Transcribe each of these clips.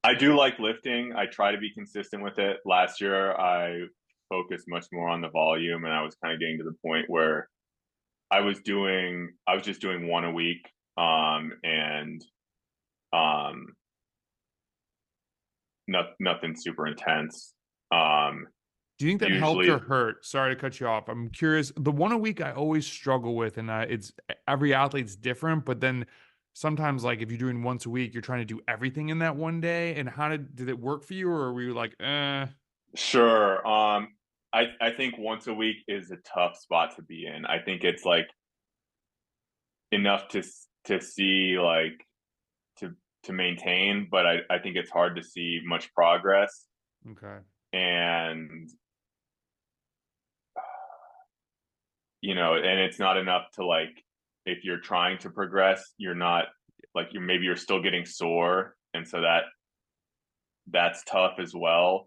I do like lifting. I try to be consistent with it. Last year, I focused much more on the volume, and I was kind of getting to the point where I was just doing one a week, and um, nothing super intense. Um, Do you think that helped or usually, hurt? Sorry to cut you off. I'm curious. The one a week I always struggle with, and it's every athlete's different. But then sometimes, like if you're doing once a week, you're trying to do everything in that one day. And how did it work for you, or were you like, eh? sure. I think once a week is a tough spot to be in. I think it's like enough to see like to to maintain, but I think it's hard to see much progress. Okay. And and it's not enough to like if you're trying to progress, you're not like you're still getting sore, and so that's tough as well.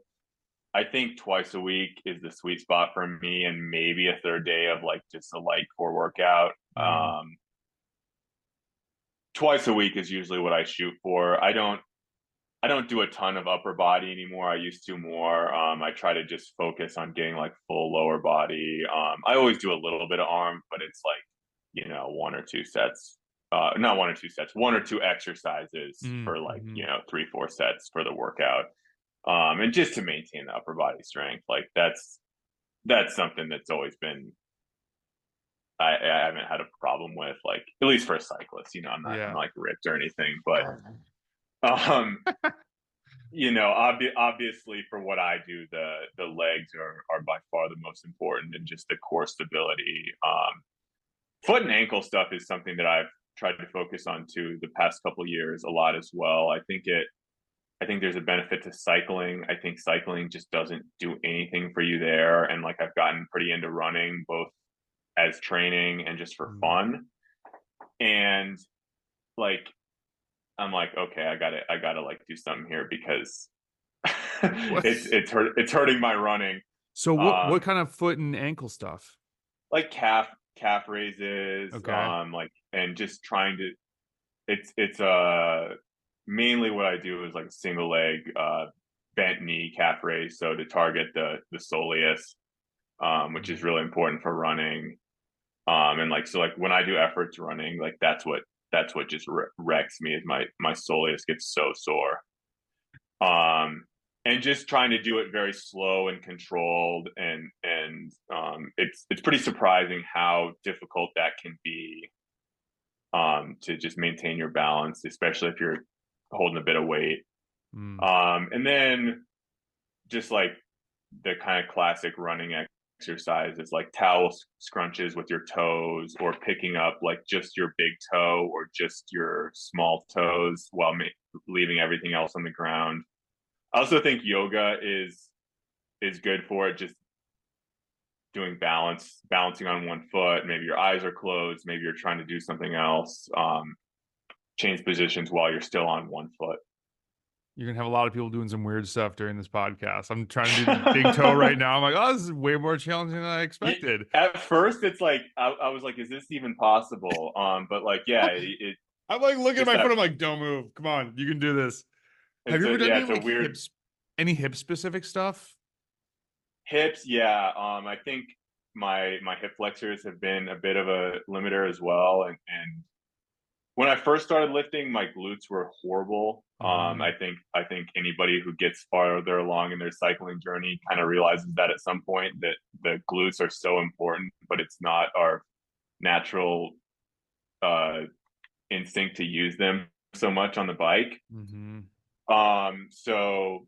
I think twice a week is the sweet spot for me, and maybe a third day of like just a light core workout. Mm, Twice a week is usually what I shoot for. I don't do a ton of upper body anymore. I used to more. I try to just focus on getting like full lower body. I always do a little bit of arm, but it's like, one or two sets. Not one or two sets, one or two exercises for like, mm-hmm. 3, 4 sets for the workout. And just to maintain the upper body strength. Like that's something that's always been I haven't had a problem with, like at least for a cyclist. I'm Yeah. not like ripped or anything, but um obviously for what I do, the legs are by far the most important, and just the core stability. Foot and ankle stuff is something that I've tried to focus on too the past couple of years a lot as well. I think there's a benefit to cycling. I think cycling just doesn't do anything for you there, and like I've gotten pretty into running both as training and just for Mm. fun. And like I'm like, okay, I gotta like do something here because it's What? it's hurting my running. So what Um, kind of foot and ankle stuff? like calf raises, Okay. like and just trying to it's mainly what I do is like a single leg bent knee calf raise, so to target the soleus, which is Mm. really important for running. And like so like when I do efforts running, like that's what just wrecks me is my soleus gets so sore. um, and just trying to do it very slow and controlled, and it's pretty surprising how difficult that can be, to just maintain your balance, especially if you're holding a bit of weight. Mm. And then just like the kind of classic running exercises like towel scrunches with your toes, or picking up like just your big toe or just your small toes while leaving everything else on the ground. I also think yoga is good for it. Just doing balancing on one foot. Maybe your eyes are closed. Maybe you're trying to do something else. Change positions while you're still on one foot. You're gonna have a lot of people doing some weird stuff during this podcast. I'm trying to do the big toe right now. I'm like, oh, this is way more challenging than I Yeah, expected. at first, it's like I was like, "Is this even possible?" But like, yeah, I'm like looking at just my foot. that I'm like, don't move. Come on, you can do this. Have it's you a ever done yeah, any it's a like weird any hip specific stuff? hips. Yeah, I think my hip flexors have been a bit of a limiter as well, and when I first started lifting, my glutes were horrible. Mm-hmm. I think anybody who gets farther along in their cycling journey kind of realizes that at some point that the glutes are so important, but it's not our natural uh, instinct to use them so much on the bike. Mm-hmm. So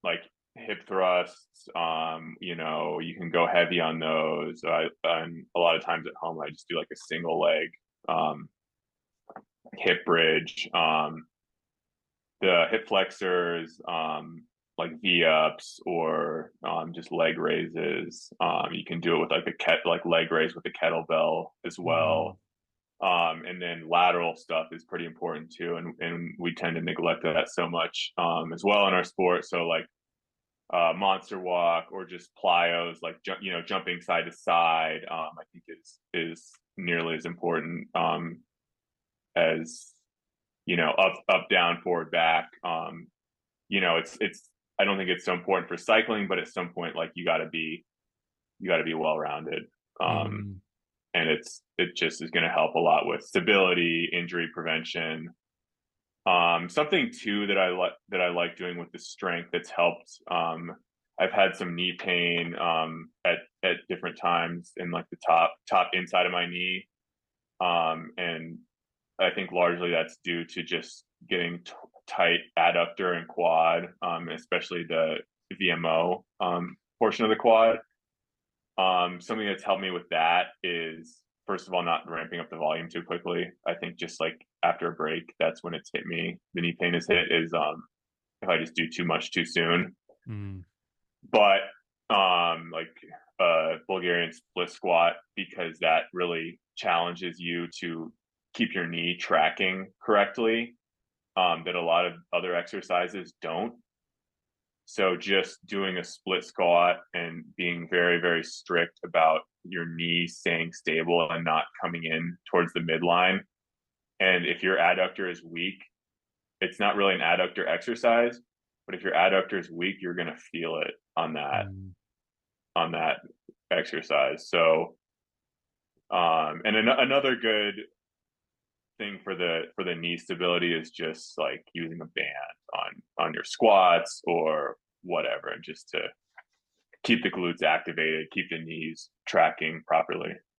like hip thrusts, you can go heavy on those. And a lot of times at home, I just do like a single leg um, hip bridge. The hip flexors, like V ups, or just leg raises. You can do it with like like leg raise with the kettlebell as Mm-hmm. well. And then lateral stuff is pretty important too, and we tend to neglect that so much, as well in our sport. So like monster walk or just plyos, like jumping side to side, I think is nearly as important, as up down forward back. it's I don't think it's so important for cycling, but at some point, like you got to be well rounded. Um, Mhm. and it just is going to help a lot with stability, injury prevention. Something too that I like doing with the strength that's helped. I've had some knee pain at different times in like the top inside of my knee, and I think largely that's due to just getting tight adductor and quad, especially the VMO portion of the quad. Something that's helped me with that is, first of all, not ramping up the volume too quickly. I think just like after a break, that's when it's hit me. The knee pain is hit is if I just do too much too soon. Mhm. But like Bulgarian split squat, because that really challenges you to keep your knee tracking correctly, that a lot of other exercises don't. So just doing a split squat and being very, very strict about your knee staying stable and not coming in towards the midline. And if your adductor is weak, it's not really an adductor exercise, but if your adductor is weak, you're going to feel it Mhm. on that exercise. So, and another good thing for the knee stability is just like using a band on your squats or whatever, and just to keep the glutes activated, keep the knees tracking properly.